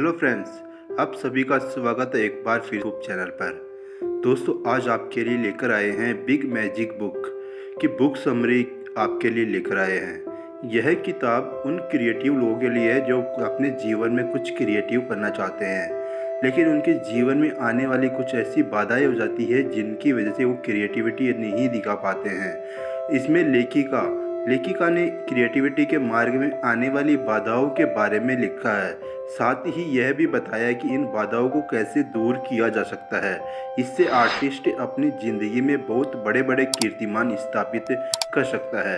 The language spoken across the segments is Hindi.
हेलो फ्रेंड्स, आप सभी का स्वागत है एक बार फिर यूट्यूब चैनल पर। दोस्तों, आज आपके लिए लेकर आए हैं बिग मैजिक बुक की बुक समरी आपके लिए लेकर आए हैं। यह किताब उन क्रिएटिव लोगों के लिए है जो अपने जीवन में कुछ क्रिएटिव करना चाहते हैं, लेकिन उनके जीवन में आने वाली कुछ ऐसी बाधाएं हो जाती है जिनकी वजह से वो क्रिएटिविटी नहीं दिखा पाते हैं। इसमें लेखिका ने क्रिएटिविटी के मार्ग में आने वाली बाधाओं के बारे में लिखा है। साथ ही यह भी बताया कि इन बाधाओं को कैसे दूर किया जा सकता है। इससे आर्टिस्ट अपनी ज़िंदगी में बहुत बड़े बड़े कीर्तिमान स्थापित कर सकता है।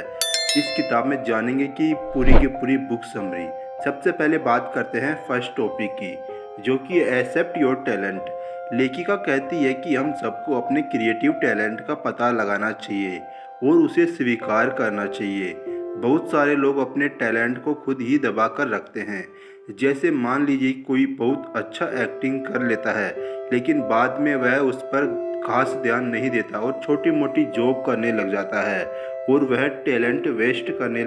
इस किताब में जानेंगे कि पूरी की पूरी बुक समरी। सबसे पहले बात करते हैं फर्स्ट टॉपिक की, जो कि एक्सेप्ट योर टैलेंट। लेखिका कहती है कि हम सबको अपने क्रिएटिव टैलेंट का पता लगाना चाहिए और उसे स्वीकार करना चाहिए। बहुत सारे लोग अपने टैलेंट को खुद ही दबा कर रखते हैं। जैसे मान लीजिए कोई बहुत अच्छा एक्टिंग कर लेता है, लेकिन बाद में वह उस पर खास ध्यान नहीं देता और छोटी मोटी जॉब करने लग जाता है और वह टैलेंट वेस्ट करने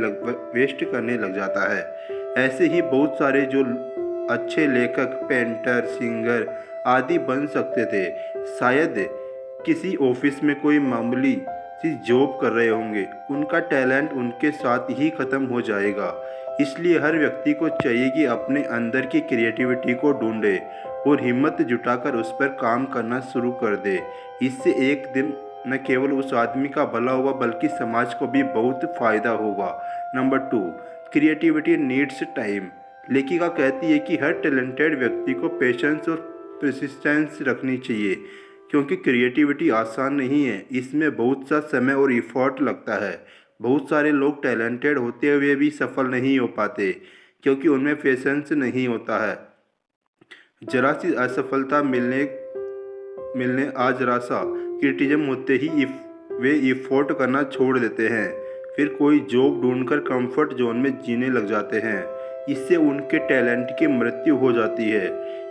लग जाता है। ऐसे ही बहुत सारे जो अच्छे लेखक, पेंटर, सिंगर आदि बन सकते थे, शायद किसी ऑफिस में कोई मामूली सी जॉब कर रहे होंगे, उनका टैलेंट उनके साथ ही ख़त्म हो जाएगा। इसलिए हर व्यक्ति को चाहिए कि अपने अंदर की क्रिएटिविटी को ढूंढे और हिम्मत जुटाकर उस पर काम करना शुरू कर दे। इससे एक दिन न केवल उस आदमी का भला होगा बल्कि समाज को भी बहुत फ़ायदा होगा। Number 2, creativity needs time. लेखिका कहती है कि हर टैलेंटेड व्यक्ति को पेशेंस और परसिस्टेंस रखनी चाहिए, क्योंकि क्रिएटिविटी आसान नहीं है। इसमें बहुत सा समय और इफ़ोर्ट लगता है। बहुत सारे लोग टैलेंटेड होते हुए भी सफल नहीं हो पाते, क्योंकि उनमें पेशेंस नहीं होता है। जरा सी असफलता मिलने आ जरा सा क्रिटिज्म होते ही वे इफ़ोर्ट करना छोड़ देते हैं। फिर कोई जॉब ढूंढकर कंफर्ट जोन में जीने लग जाते हैं। इससे उनके टैलेंट की मृत्यु हो जाती है।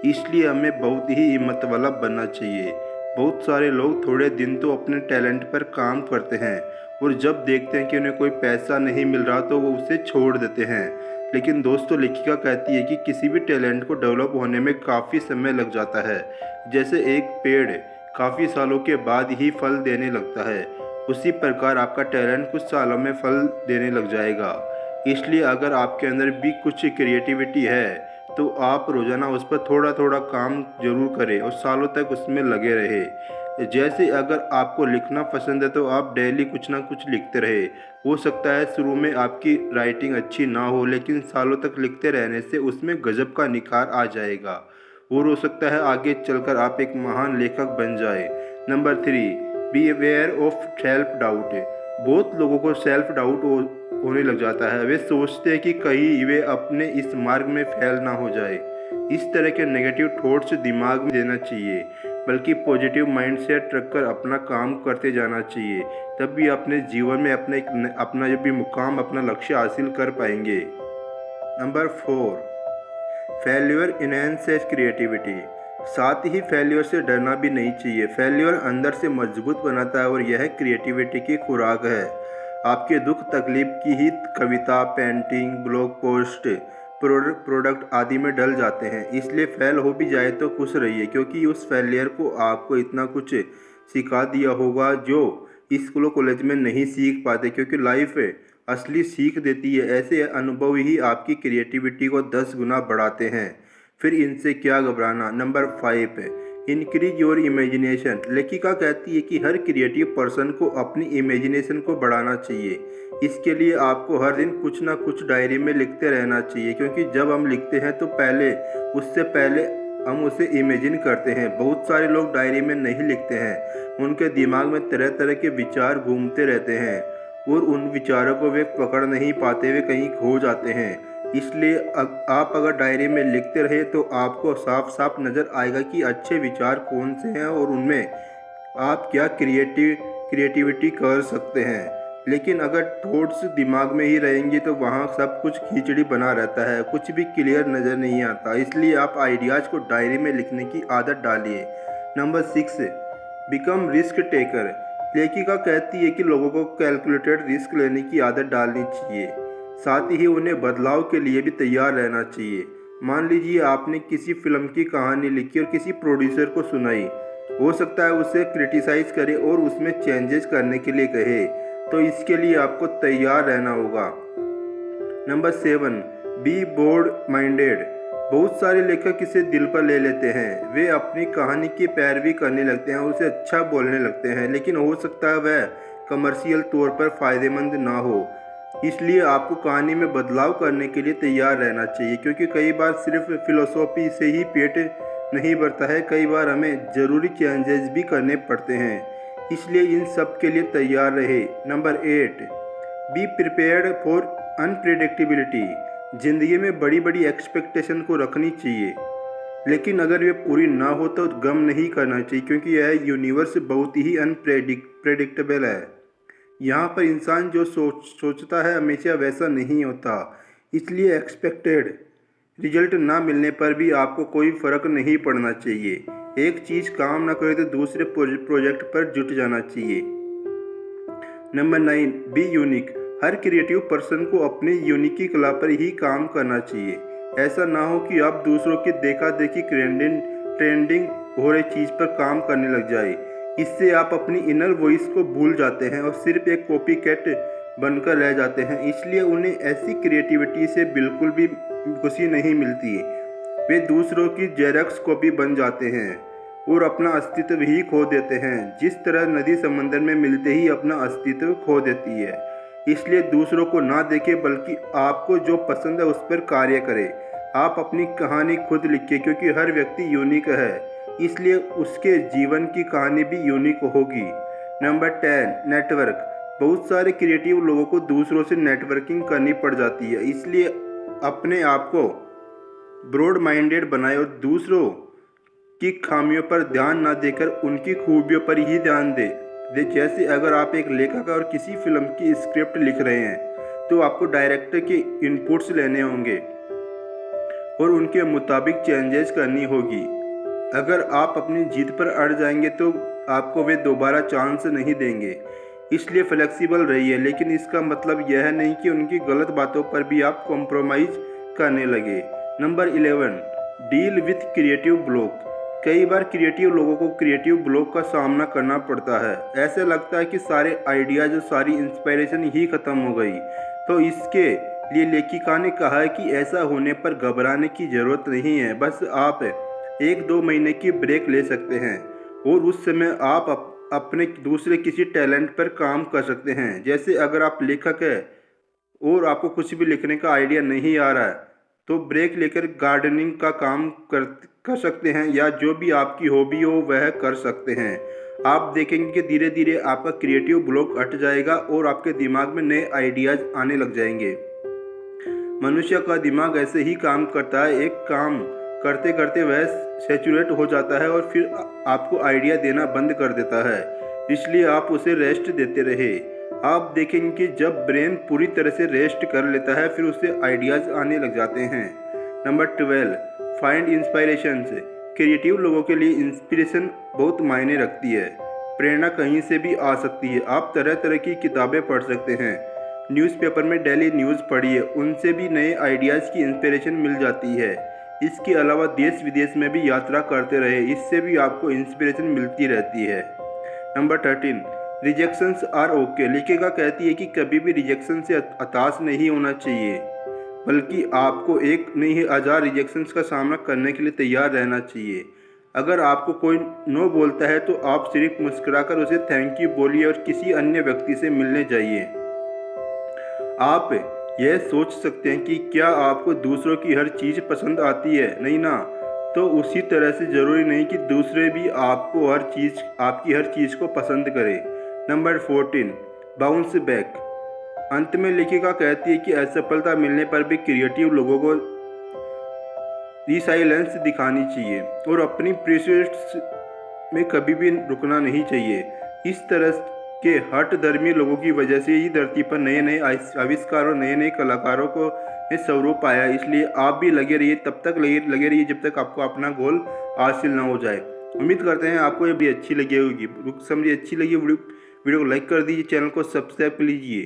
इसलिए हमें बहुत ही हिम्मत वाला बनना चाहिए। बहुत सारे लोग थोड़े दिन तो अपने टैलेंट पर काम करते हैं और जब देखते हैं कि उन्हें कोई पैसा नहीं मिल रहा तो वो उसे छोड़ देते हैं। लेकिन दोस्तों, लेखिका कहती है कि किसी भी टैलेंट को डेवलप होने में काफ़ी समय लग जाता है। जैसे एक पेड़ काफ़ी सालों के बाद ही फल देने लगता है, उसी प्रकार आपका टैलेंट कुछ सालों में फल देने लग जाएगा। इसलिए अगर आपके अंदर भी कुछ क्रिएटिविटी है तो आप रोज़ाना उस पर थोड़ा थोड़ा काम जरूर करें और सालों तक उसमें लगे रहे। जैसे अगर आपको लिखना पसंद है तो आप डेली कुछ ना कुछ लिखते रहे। हो सकता है शुरू में आपकी राइटिंग अच्छी ना हो, लेकिन सालों तक लिखते रहने से उसमें गजब का निखार आ जाएगा और हो सकता है आगे चलकर आप एक महान लेखक बन जाए। Number 3, be aware of self doubt. बहुत लोगों को सेल्फ डाउट होने लग जाता है। वे सोचते हैं कि कहीं वे अपने इस मार्ग में फेल ना हो जाए। इस तरह के नेगेटिव थॉट्स दिमाग में देना चाहिए, बल्कि पॉजिटिव माइंडसेट रखकर अपना काम करते जाना चाहिए। तब भी अपने जीवन में अपना जो भी मुकाम, अपना लक्ष्य हासिल कर पाएंगे। Number 4, failure enhances creativity. साथ ही फेल्यूर से डरना भी नहीं चाहिए। फेल्यूर अंदर से मजबूत बनाता है और यह क्रिएटिविटी की खुराक है। आपके दुख तकलीफ की ही कविता, पेंटिंग, ब्लॉग पोस्ट, प्रोडक्ट आदि में डल जाते हैं। इसलिए फेल हो भी जाए तो खुश रहिए, क्योंकि उस फेलियर को आपको इतना कुछ सिखा दिया होगा जो स्कूल कॉलेज में नहीं सीख पाते, क्योंकि लाइफ असली सीख देती है। ऐसे अनुभव ही आपकी क्रिएटिविटी को 10 गुना बढ़ाते हैं। फिर इनसे क्या घबराना। Number 5, increase your imagination. लेखिका कहती है कि हर क्रिएटिव पर्सन को अपनी इमेजिनेशन को बढ़ाना चाहिए। इसके लिए आपको हर दिन कुछ ना कुछ डायरी में लिखते रहना चाहिए, क्योंकि जब हम लिखते हैं तो उससे पहले हम उसे इमेजिन करते हैं। बहुत सारे लोग डायरी में नहीं लिखते हैं। उनके दिमाग में तरह तरह के विचार घूमते रहते हैं और उन विचारों को वे पकड़ नहीं पाते, वे कहीं खो जाते हैं। इसलिए आप अगर डायरी में लिखते रहे तो आपको साफ साफ नज़र आएगा कि अच्छे विचार कौन से हैं और उनमें आप क्या क्रिएटिविटी कर सकते हैं। लेकिन अगर थॉट्स दिमाग में ही रहेंगे तो वहाँ सब कुछ खिचड़ी बना रहता है, कुछ भी क्लियर नज़र नहीं आता। इसलिए आप आइडियाज़ को डायरी में लिखने की आदत डालिए। Number 6, become risk taker. लेखिका कहती है कि लोगों को कैलकुलेटेड रिस्क लेने की आदत डालनी चाहिए, साथ ही उन्हें बदलाव के लिए भी तैयार रहना चाहिए। मान लीजिए आपने किसी फिल्म की कहानी लिखी और किसी प्रोड्यूसर को सुनाई, हो सकता है उसे क्रिटिसाइज करे और उसमें चेंजेस करने के लिए कहे, तो इसके लिए आपको तैयार रहना होगा। Number 7, be broad minded. बहुत सारे लेखक इसे दिल पर ले लेते हैं, वे अपनी कहानी की पैरवी करने लगते हैं, उसे अच्छा बोलने लगते हैं, लेकिन हो सकता है वह कमर्शियल तौर पर फ़ायदेमंद ना हो। इसलिए आपको कहानी में बदलाव करने के लिए तैयार रहना चाहिए, क्योंकि कई बार सिर्फ फिलोसॉफी से ही पेट नहीं भरता है, कई बार हमें ज़रूरी चेंजेस भी करने पड़ते हैं, इसलिए इन सब के लिए तैयार रहे। Number 8, be prepared for unpredictability. ज़िंदगी में बड़ी बड़ी एक्सपेक्टेशन को रखनी चाहिए, लेकिन अगर वे पूरी ना हो तो गम नहीं करना चाहिए, क्योंकि यह यूनिवर्स बहुत ही अनप्रेडिक्टेबल है। यहाँ पर इंसान जो सोचता है हमेशा वैसा नहीं होता, इसलिए एक्सपेक्टेड रिजल्ट ना मिलने पर भी आपको कोई फ़र्क नहीं पड़ना चाहिए। एक चीज़ काम ना करे तो दूसरे प्रोजेक्ट पर जुट जाना चाहिए। Number 9, be unique. Her creative person को अपनी यूनिकी कला पर ही काम करना चाहिए। ऐसा ना हो कि आप दूसरों की देखा देखी ट्रेंडिंग हो रही चीज़ पर काम करने लग जाए। इससे आप अपनी इनर वॉइस को भूल जाते हैं और सिर्फ एक कॉपी कैट बनकर रह जाते हैं, इसलिए उन्हें ऐसी क्रिएटिविटी से बिल्कुल भी खुशी नहीं मिलती। वे दूसरों की जेरॉक्स कॉपी बन जाते हैं और अपना अस्तित्व ही खो देते हैं, जिस तरह नदी समंदर में मिलते ही अपना अस्तित्व खो देती है। इसलिए दूसरों को ना देखें, बल्कि आपको जो पसंद है उस पर कार्य करें। आप अपनी कहानी खुद लिखिए, क्योंकि हर व्यक्ति यूनिक है, इसलिए उसके जीवन की कहानी भी यूनिक होगी। Number 10, network. बहुत सारे क्रिएटिव लोगों को दूसरों से नेटवर्किंग करनी पड़ जाती है, इसलिए अपने आप को ब्रॉड माइंडेड बनाए और दूसरों की खामियों पर ध्यान न देकर उनकी खूबियों पर ही ध्यान दे। जैसे अगर आप एक लेखक और किसी फिल्म की स्क्रिप्ट लिख रहे हैं, तो आपको डायरेक्टर के इनपुट्स लेने होंगे और उनके मुताबिक चेंजेस करनी होगी। अगर आप अपनी जीत पर अड़ जाएंगे तो आपको वे दोबारा चांस नहीं देंगे, इसलिए फ्लेक्सिबल रहिए, लेकिन इसका मतलब यह नहीं कि उनकी गलत बातों पर भी आप कॉम्प्रोमाइज़ करने लगे। Number 11, deal with creative block. कई बार क्रिएटिव लोगों को क्रिएटिव ब्लॉक का सामना करना पड़ता है। ऐसा लगता है कि सारे आइडियाज़ और सारी इंस्पिरेशन ही ख़त्म हो गई। तो इसके लिए लेखिका ने कहा है कि ऐसा होने पर घबराने की ज़रूरत नहीं है, बस आप 1-2 महीने की ब्रेक ले सकते हैं और उस समय आप अपने दूसरे किसी टैलेंट पर काम कर सकते हैं। जैसे अगर आप लेखक हैं और आपको कुछ भी लिखने का आइडिया नहीं आ रहा है, तो ब्रेक लेकर गार्डनिंग का काम कर सकते हैं, या जो भी आपकी हॉबी हो वह कर सकते हैं। आप देखेंगे कि धीरे धीरे आपका क्रिएटिव ब्लॉक हट जाएगा और आपके दिमाग में नए आइडियाज़ आने लग जाएंगे। मनुष्य का दिमाग ऐसे ही काम करता है, एक काम करते करते वह सैचुरेट हो जाता है और फिर आपको आइडिया देना बंद कर देता है, इसलिए आप उसे रेस्ट देते रहे। आप देखेंगे कि जब ब्रेन पूरी तरह से रेस्ट कर लेता है फिर उसे आइडियाज़ आने लग जाते हैं। Number 12, find इंस्पायरेशंस। क्रिएटिव लोगों के लिए इंस्पिरेशन बहुत मायने रखती है। प्रेरणा कहीं से भी आ सकती है। आप तरह तरह की किताबें पढ़ सकते हैं, न्यूज़पेपर में डेली न्यूज़ पढ़िए, उनसे भी नए आइडियाज़ की इंस्पिरेशन मिल जाती है। इसके अलावा देश विदेश में भी यात्रा करते रहे, इससे भी आपको इंस्पिरेशन मिलती रहती है। Number 13, rejections are okay. लेखिका कहती है कि कभी भी रिजेक्शन से हताश नहीं होना चाहिए, बल्कि आपको एक नहीं 1000 रिजेक्शंस का सामना करने के लिए तैयार रहना चाहिए। अगर आपको कोई नो बोलता है तो आप सिर्फ मुस्कुराकर उसे थैंक यू बोलिए और किसी अन्य व्यक्ति से मिलने जाइए। आप यह सोच सकते हैं कि क्या आपको दूसरों की हर चीज़ पसंद आती है, नहीं ना? तो उसी तरह से ज़रूरी नहीं कि दूसरे भी आपकी हर चीज़ को पसंद करें। Number 14, bounce back. अंत में लेखिका कहती है कि असफलता मिलने पर भी क्रिएटिव लोगों को रिसाइलेंस दिखानी चाहिए और अपनी प्रोसेस में कभी भी रुकना नहीं चाहिए। इस तरह के हठधर्मी लोगों की वजह से ही धरती पर नए नए आविष्कार और नए नए कलाकारों को स्वरूप पाया। इसलिए आप भी लगे रहिए, तब तक लगे रहिए जब तक आपको अपना गोल हासिल ना हो जाए। उम्मीद करते हैं आपको ये भी अच्छी लगी होगी। बुक समरी अच्छी लगी वीडियो को लाइक कर दीजिए, चैनल को सब्सक्राइब कर लीजिए।